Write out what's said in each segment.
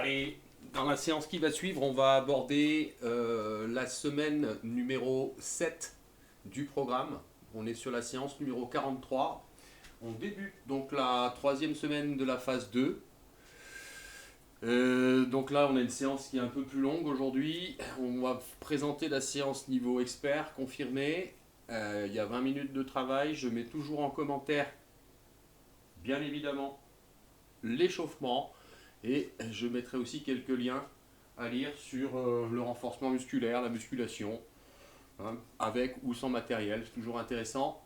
Allez, dans la séance qui va suivre, on va aborder la semaine numéro 7 du programme. On est sur la séance numéro 43. On débute donc la troisième semaine de la phase 2. Donc là, on a une séance qui est un peu plus longue aujourd'hui. On va présenter la séance niveau expert confirmé. Il y a 20 minutes de travail. Je mets toujours en commentaire, bien évidemment, l'échauffement. Et je mettrai aussi quelques liens à lire sur le renforcement musculaire, la musculation, hein, avec ou sans matériel. C'est toujours intéressant,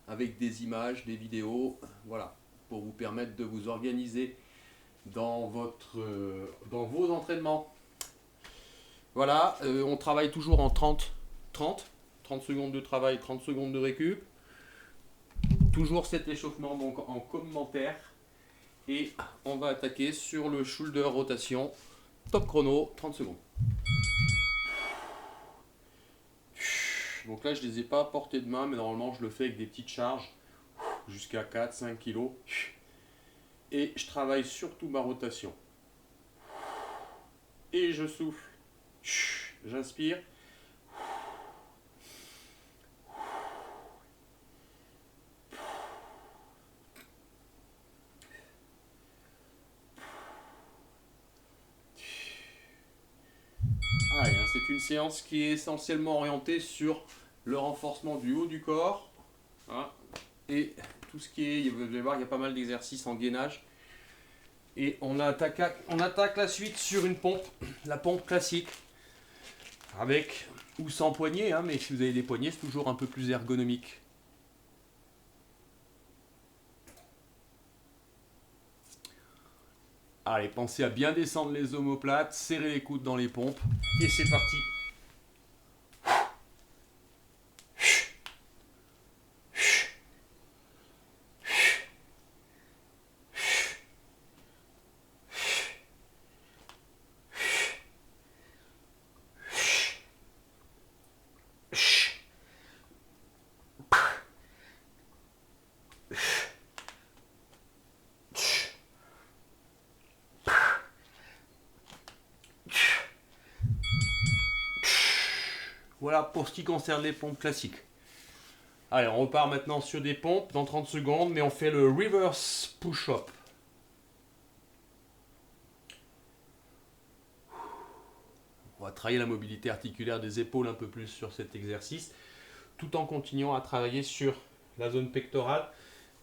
avec des images, des vidéos, voilà, pour vous permettre de vous organiser dans vos entraînements. Voilà, on travaille toujours en 30 secondes de travail, 30 secondes de récup. Toujours cet échauffement donc en commentaire. Et on va attaquer sur le shoulder rotation. Top chrono, 30 secondes. Donc là, je ne les ai pas à portée de main, mais normalement, je le fais avec des petites charges jusqu'à 4-5 kg. Et je travaille surtout ma rotation. Et je souffle. J'inspire. Allez, hein, c'est une séance qui est essentiellement orientée sur le renforcement du haut du corps, hein, et tout ce qui est, vous allez voir, il y a pas mal d'exercices en gainage. Et on attaque la suite sur une pompe, la pompe classique, avec ou sans poignée, hein, mais si vous avez des poignées, c'est toujours un peu plus ergonomique. Allez, pensez à bien descendre les omoplates, serrer les coudes dans les pompes, et c'est parti. Voilà pour ce qui concerne les pompes classiques. Allez, on repart maintenant sur des pompes dans 30 secondes, mais on fait le reverse push-up. On va travailler la mobilité articulaire des épaules un peu plus sur cet exercice, tout en continuant à travailler sur la zone pectorale,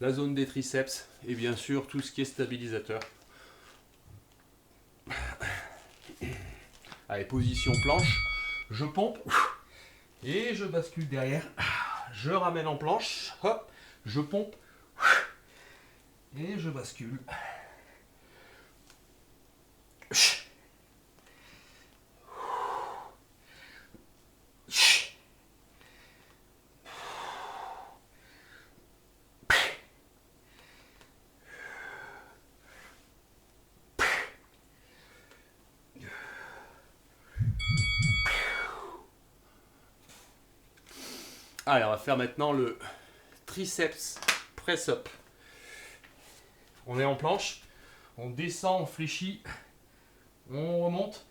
la zone des triceps et bien sûr tout ce qui est stabilisateur. Allez, position planche, je pompe et je bascule derrière. Je ramène en planche, hop, je pompe et je bascule. Allez, on va faire maintenant le triceps press-up. On est en planche, on descend, on fléchit, on remonte,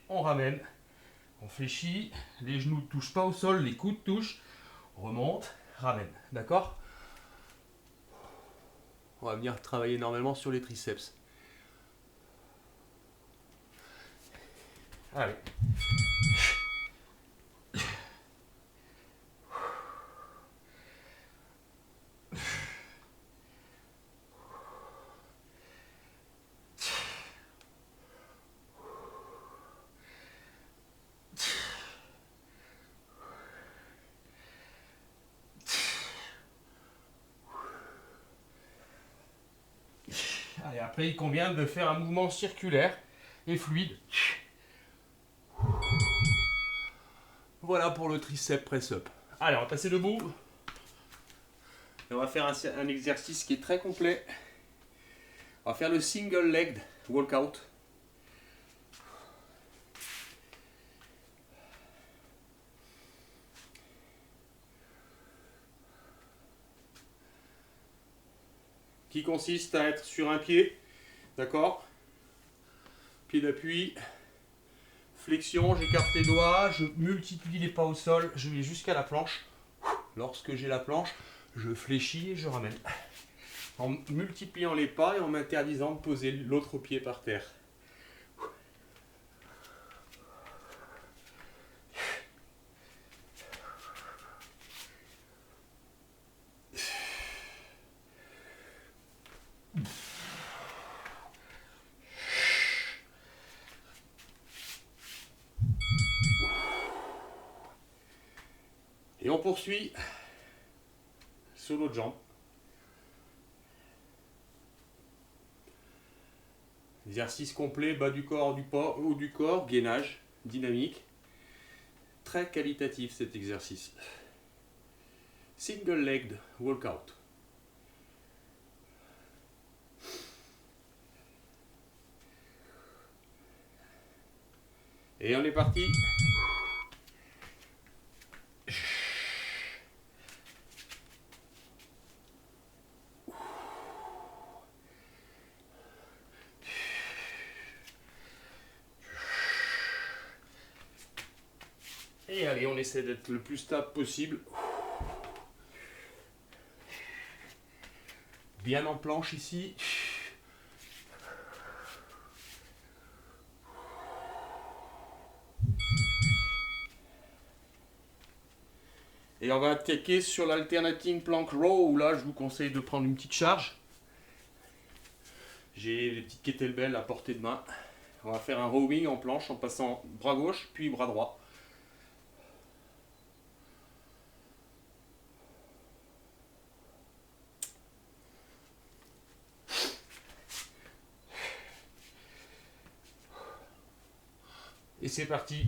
on ramène, on fléchit, les genoux ne touchent pas au sol, les coudes touchent, on remonte, ramène, d'accord? On va venir travailler énormément sur les triceps. Allez. Allez, après, il convient de faire un mouvement circulaire et fluide. Voilà pour le tricep press-up. Allez, on va passer debout. Et on va faire un exercice qui est très complet. On va faire le single leg workout. Qui consiste à être sur un pied, d'accord? pied d'appui, flexion, j'écarte les doigts, je multiplie les pas au sol, je vais jusqu'à la planche. Lorsque j'ai la planche, je fléchis et je ramène. En multipliant les pas et en m'interdisant de poser l'autre pied par terre. Et on poursuit sur l'autre jambe. Exercice complet, bas du corps, haut du corps, gainage, dynamique. Très qualitatif cet exercice. Single-legged workout. Et on est parti. Et allez, on essaie d'être le plus stable possible. Bien en planche ici. Et on va attaquer sur l'alternating plank row, où là je vous conseille de prendre une petite charge. J'ai les petites kettlebells à portée de main. On va faire un rowing en planche en passant bras gauche puis bras droit. Et c'est parti.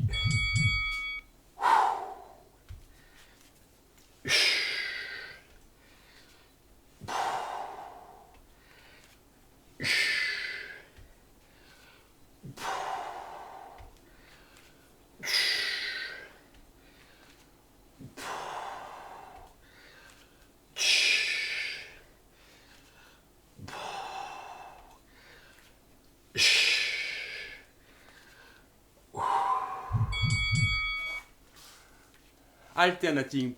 Alternating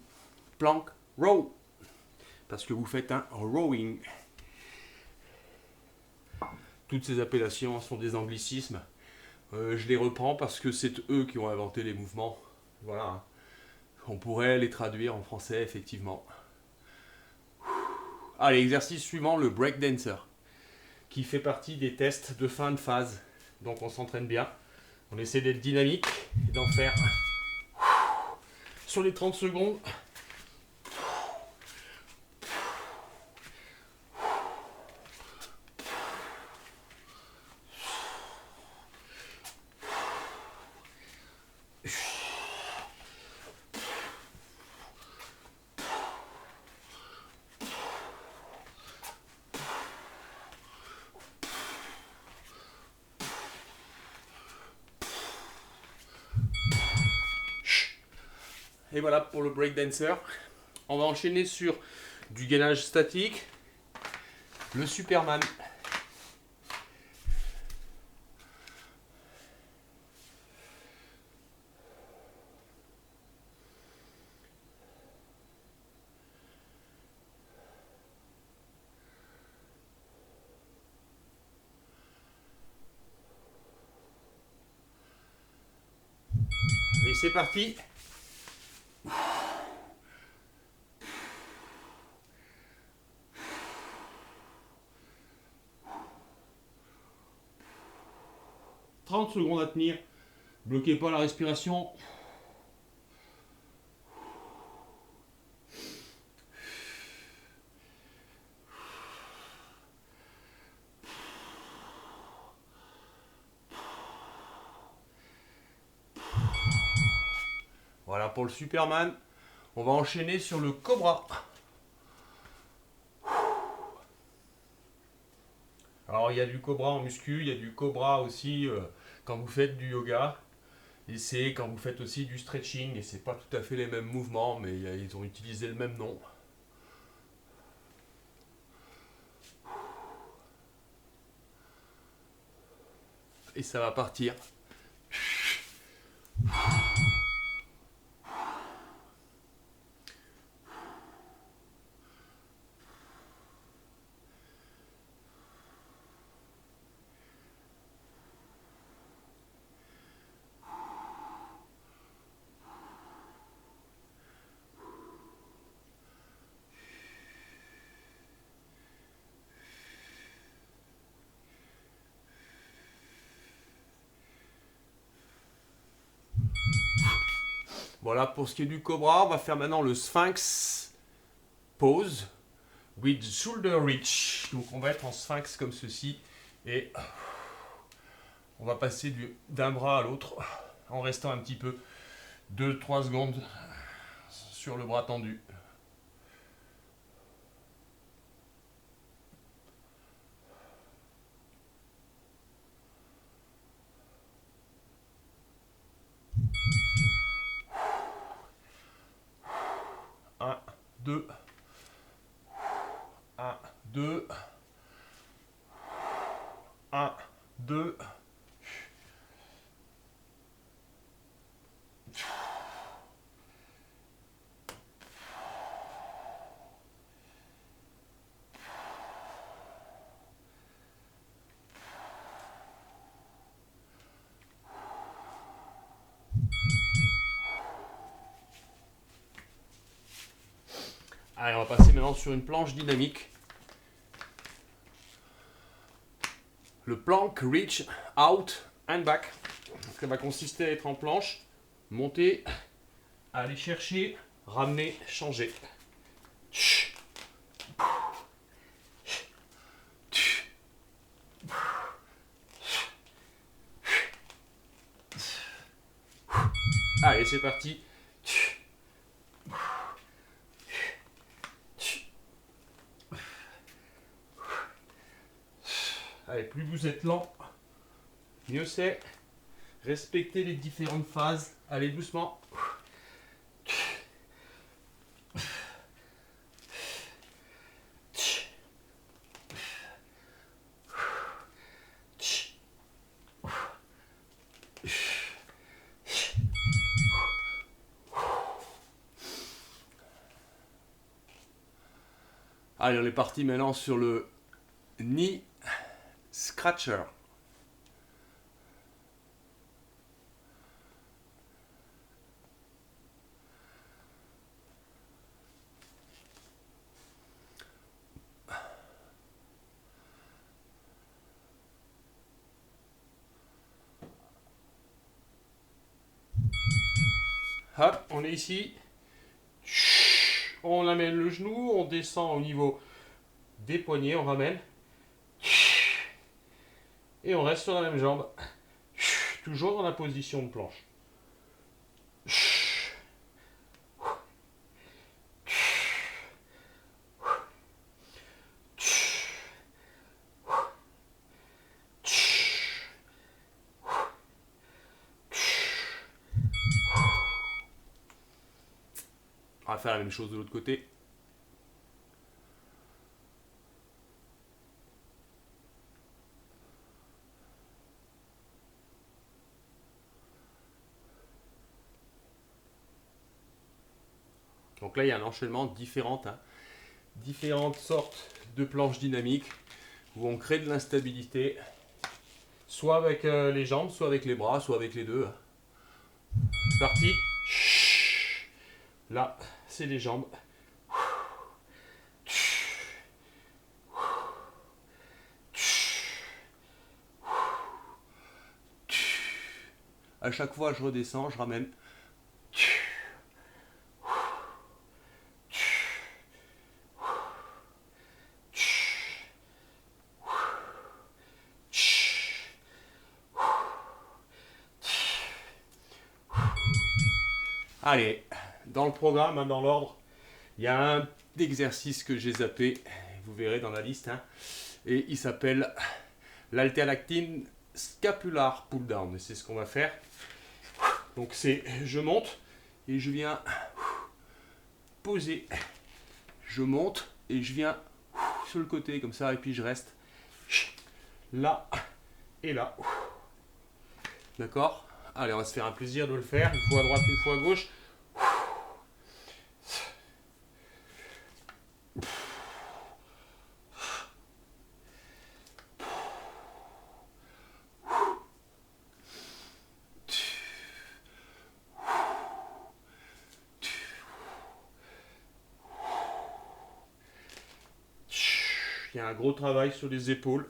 plank row, parce que vous faites un rowing. Toutes ces appellations sont des anglicismes. Je les reprends parce que c'est eux qui ont inventé les mouvements. Voilà. On pourrait les traduire en français, effectivement. Allez, exercice suivant, le breakdancer, qui fait partie des tests de fin de phase. Donc on s'entraîne bien. On essaie d'être dynamique et d'en faire sur les 30 secondes. Et voilà pour le breakdancer. On va enchaîner sur du gainage statique, le Superman. Et c'est parti. « 30 secondes à tenir. Bloquez pas la respiration. Voilà pour le Superman. On va enchaîner sur le Cobra. Alors il y a du Cobra en muscu, il y a du Cobra aussi quand vous faites du yoga. Et c'est quand vous faites aussi du stretching. Et c'est pas tout à fait les mêmes mouvements, mais ils ont utilisé le même nom. Et ça va partir. Voilà, pour ce qui est du cobra, on va faire maintenant le sphinx pose with shoulder reach. Donc on va être en sphinx comme ceci et on va passer d'un bras à l'autre en restant un petit peu 2-3 secondes sur le bras tendu. Un, deux, 1, 2, 1, 2. Allez, on va passer maintenant sur une planche dynamique. Le plank reach out and back. Ça va consister à être en planche, monter, aller chercher, ramener, changer. Allez, c'est parti. Allez, plus vous êtes lent, mieux c'est. Respectez les différentes phases. Allez doucement. Allez, on est parti maintenant sur le knee scratcher. Hop, on est ici. On amène le genou, on descend au niveau des poignets, on ramène. Et on reste sur la même jambe. Toujours dans la position de planche. On va faire la même chose de l'autre côté. Donc là, il y a un enchaînement différent, différentes sortes de planches dynamiques où on crée de l'instabilité, soit avec les jambes, soit avec les bras, soit avec les deux. C'est parti. Là, c'est les jambes. À chaque fois, je redescends, je ramène. Allez, dans le programme, dans l'ordre, il y a un exercice que j'ai zappé, vous verrez dans la liste, et il s'appelle l'alternactine scapular pull down. Et c'est ce qu'on va faire. Donc c'est, je monte et je viens poser. Je monte et je viens sur le côté comme ça, et puis je reste là et là. D'accord? Allez, on va se faire un plaisir de le faire. Une fois à droite, une fois à gauche. Il y a un gros travail sur les épaules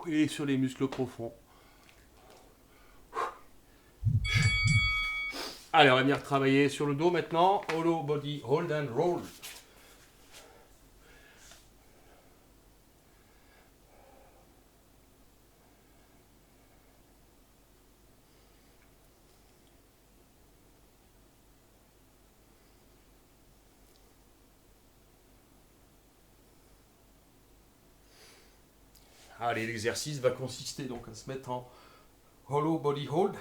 et sur les muscles profonds. Allez, on va venir travailler sur le dos maintenant. Hollow body hold and roll. Allez, l'exercice va consister donc à se mettre en hollow body hold.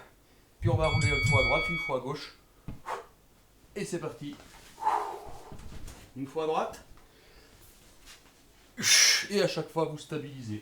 Puis on va rouler une fois à droite, une fois à gauche. Et c'est parti. Une fois à droite. Et à chaque fois, vous stabilisez.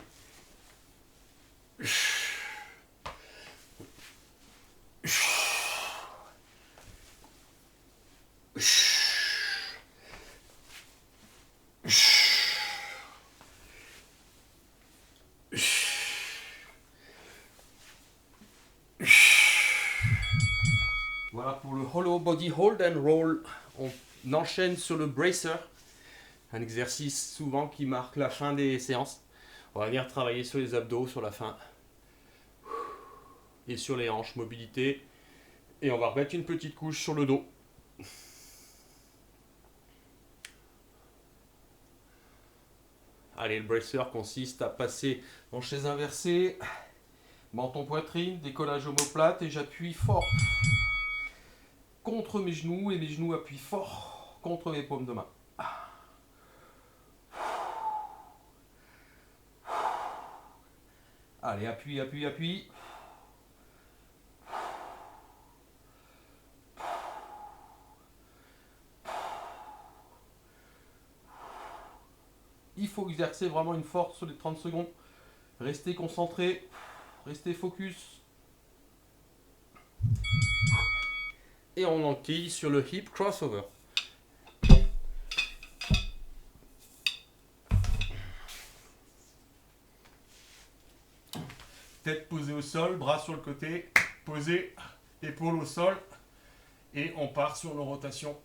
Voilà pour le hollow body hold and roll. On enchaîne sur le bracer, un exercice souvent qui marque la fin des séances. On va venir travailler sur les abdos sur la fin et sur les hanches, mobilité. Et on va remettre une petite couche sur le dos. Allez, le bracer consiste à passer en chaise inversée, menton poitrine, décollage omoplate et j'appuie fort contre mes genoux et mes genoux appuient fort contre mes paumes de main. Allez, appuie, appuie, appuie. Il faut exercer vraiment une force sur les 30 secondes. Restez concentré, restez focus. Et on enquille sur le hip crossover. Tête posée au sol, bras sur le côté, posé, épaule au sol. Et on part sur nos rotations.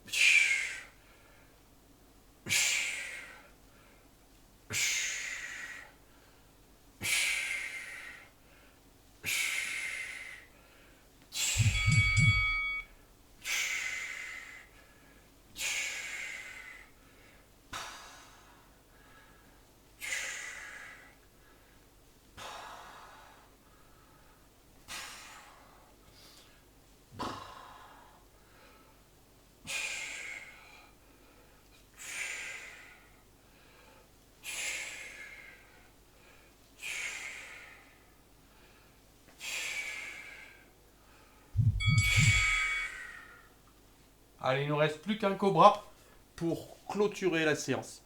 Allez, il ne nous reste plus qu'un cobra pour clôturer la séance.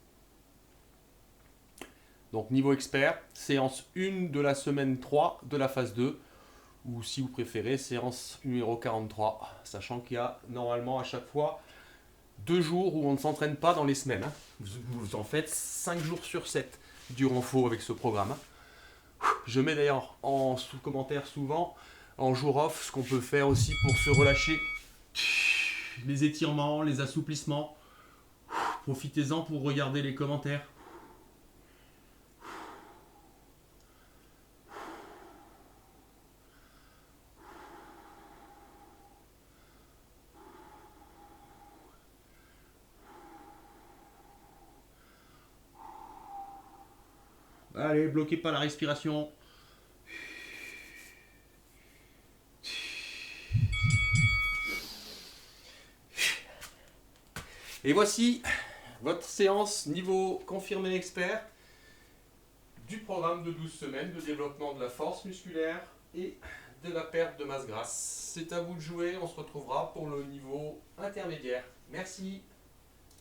Donc niveau expert, séance 1 de la semaine 3 de la phase 2, ou si vous préférez, séance numéro 43, sachant qu'il y a normalement à chaque fois 2 jours où on ne s'entraîne pas dans les semaines. Vous en faites 5 jours sur 7 du renfort avec ce programme. Je mets d'ailleurs en sous-commentaire souvent, en jour off, ce qu'on peut faire aussi pour se relâcher. Les étirements, les assouplissements. Profitez-en pour regarder les commentaires. Allez, bloquez pas la respiration. Et voici votre séance niveau confirmé expert du programme de 12 semaines de développement de la force musculaire et de la perte de masse grasse. C'est à vous de jouer, on se retrouvera pour le niveau intermédiaire. Merci.